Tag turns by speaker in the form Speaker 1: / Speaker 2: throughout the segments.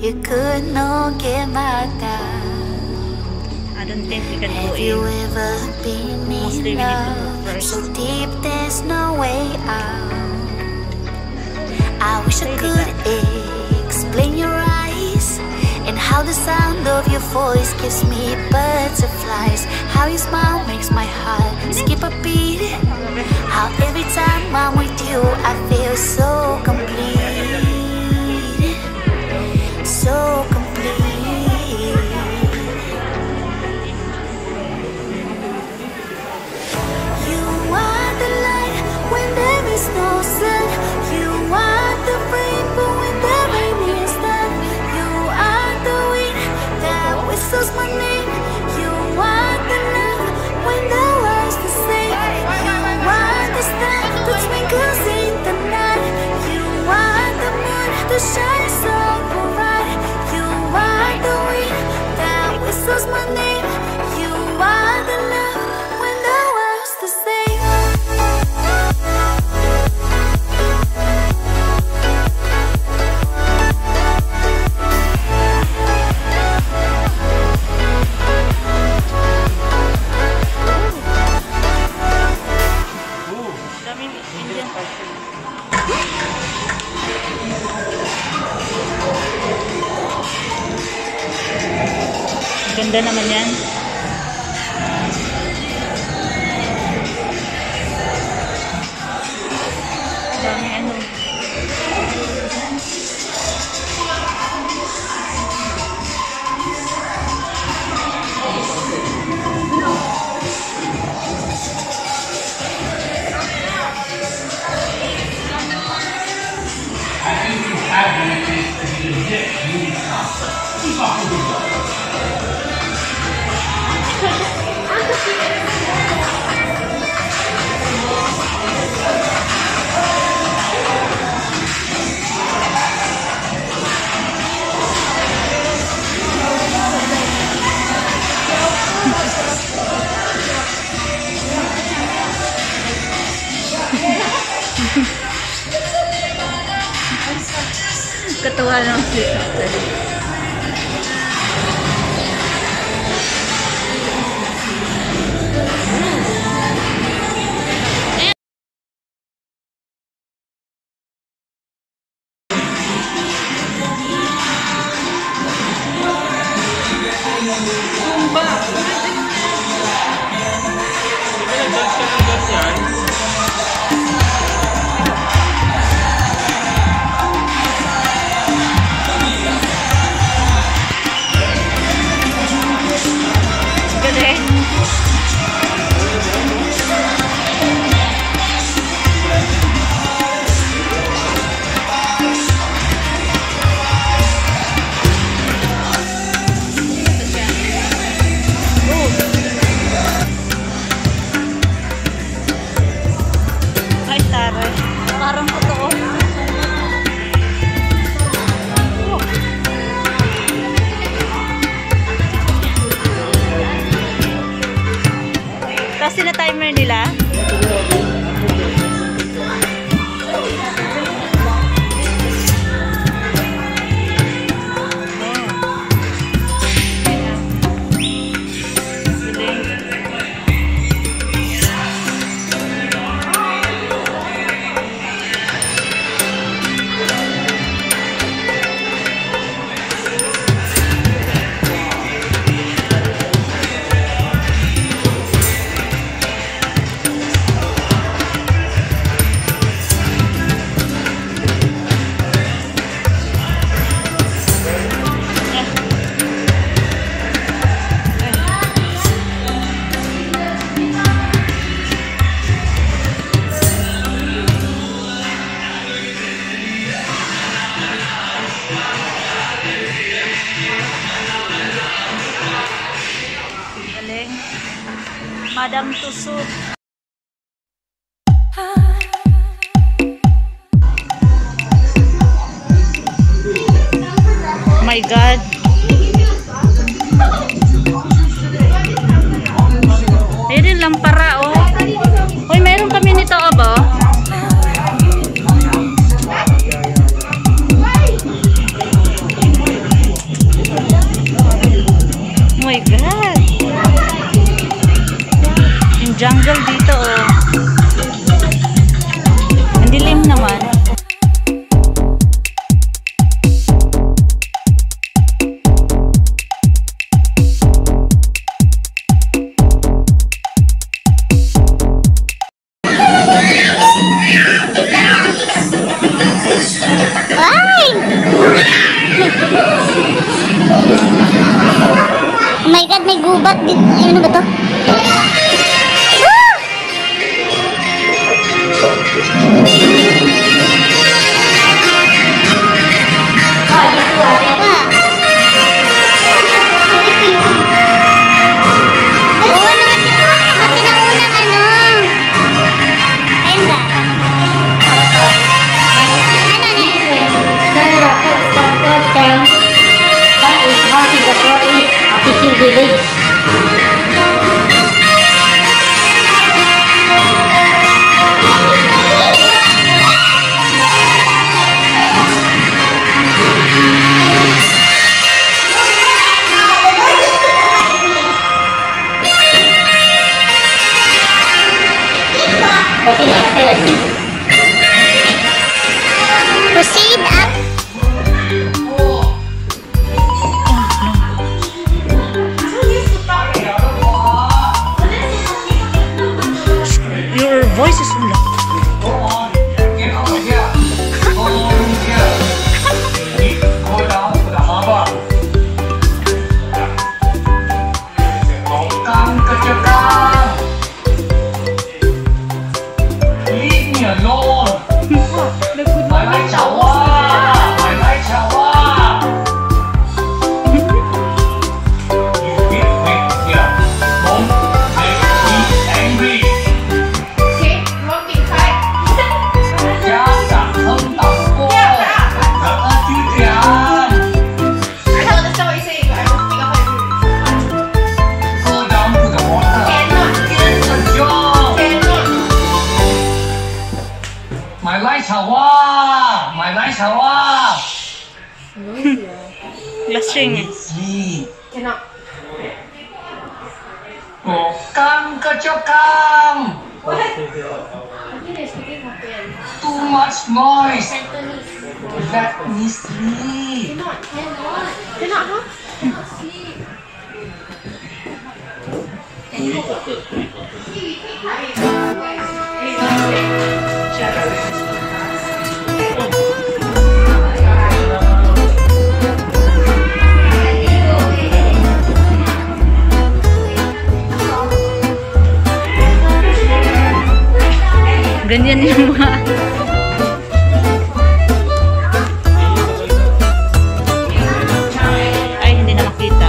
Speaker 1: you could not get my down.
Speaker 2: I don't think we can
Speaker 1: Have
Speaker 2: go
Speaker 1: you
Speaker 2: in.
Speaker 1: ever been
Speaker 2: Mostly
Speaker 1: in
Speaker 2: we need to go
Speaker 1: love
Speaker 2: first.
Speaker 1: so deep there's no way out? I wish I could explain your eyes and how the sound of your voice gives me butterflies. How your smile makes my heart skip a beat. How every time I'm with you I feel so complete. So complete. You are the light when there is no sun. You are the rainbow when the rain is done. You are the wind that whistles my name. You are the love when the world's the same. You are the star that twinkles in the night. You are the moon that shines so bright. You are the wind that whistles my name. You are the love when the world's the same.
Speaker 2: Daming Indian. Ganda naman yan. Daming ano. Katawa lang siya. Timer nila. Madame Tussauds. My God. Ayun lang para oh. Uy, meron kami nito ba? jungle dito, oh. Ang dilim naman.
Speaker 1: Oh my God, may gubat din. Ano ba to? Proceed up.
Speaker 2: Your voice is loud. Last string.
Speaker 3: Cannot.
Speaker 4: Kang kecokang. Too much noise. Let me sleep.
Speaker 3: Cannot, huh?
Speaker 2: Ganyan yung mga... Ay, hindi na makita.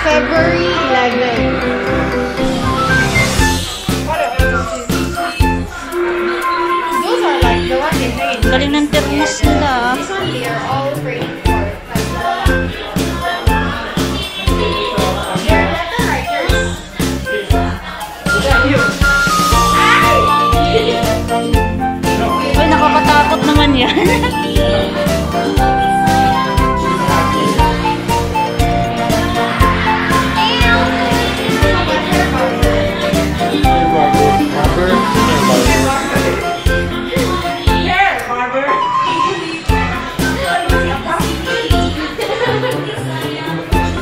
Speaker 3: February 11. Those are like the ones they hang in.
Speaker 2: Galing ng termos nila.
Speaker 3: This one they are all framed for. They're letter writers.
Speaker 2: Ay, nakakatakot naman yan.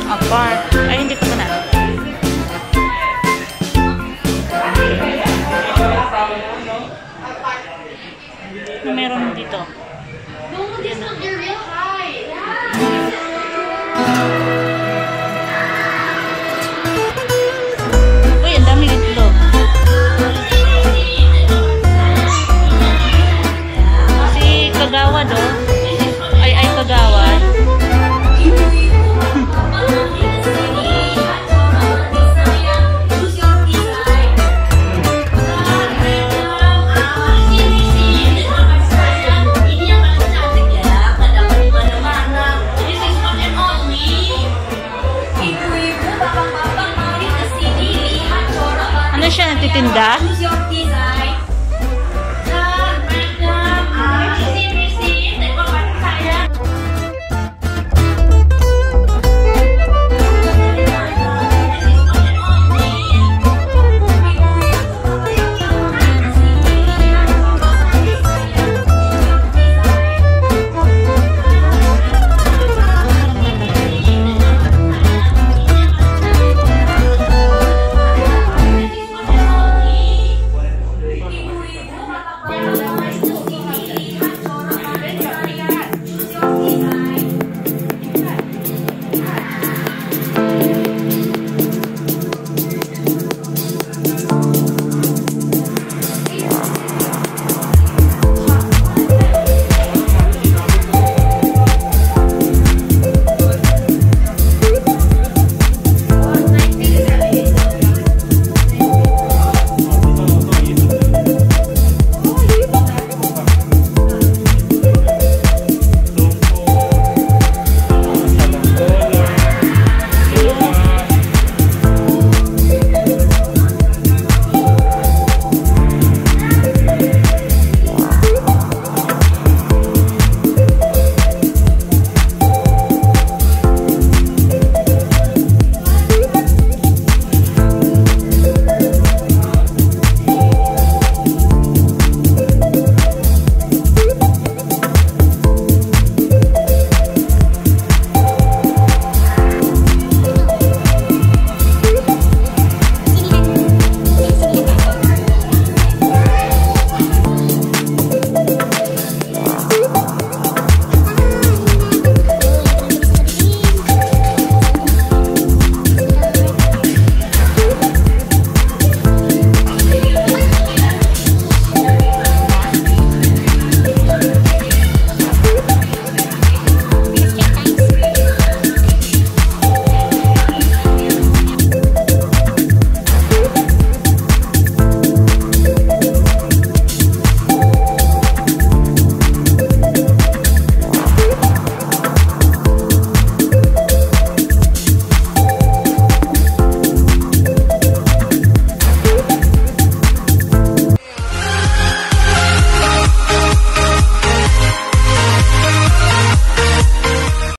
Speaker 2: Apart. Ay, hindi ko na. Meron dito.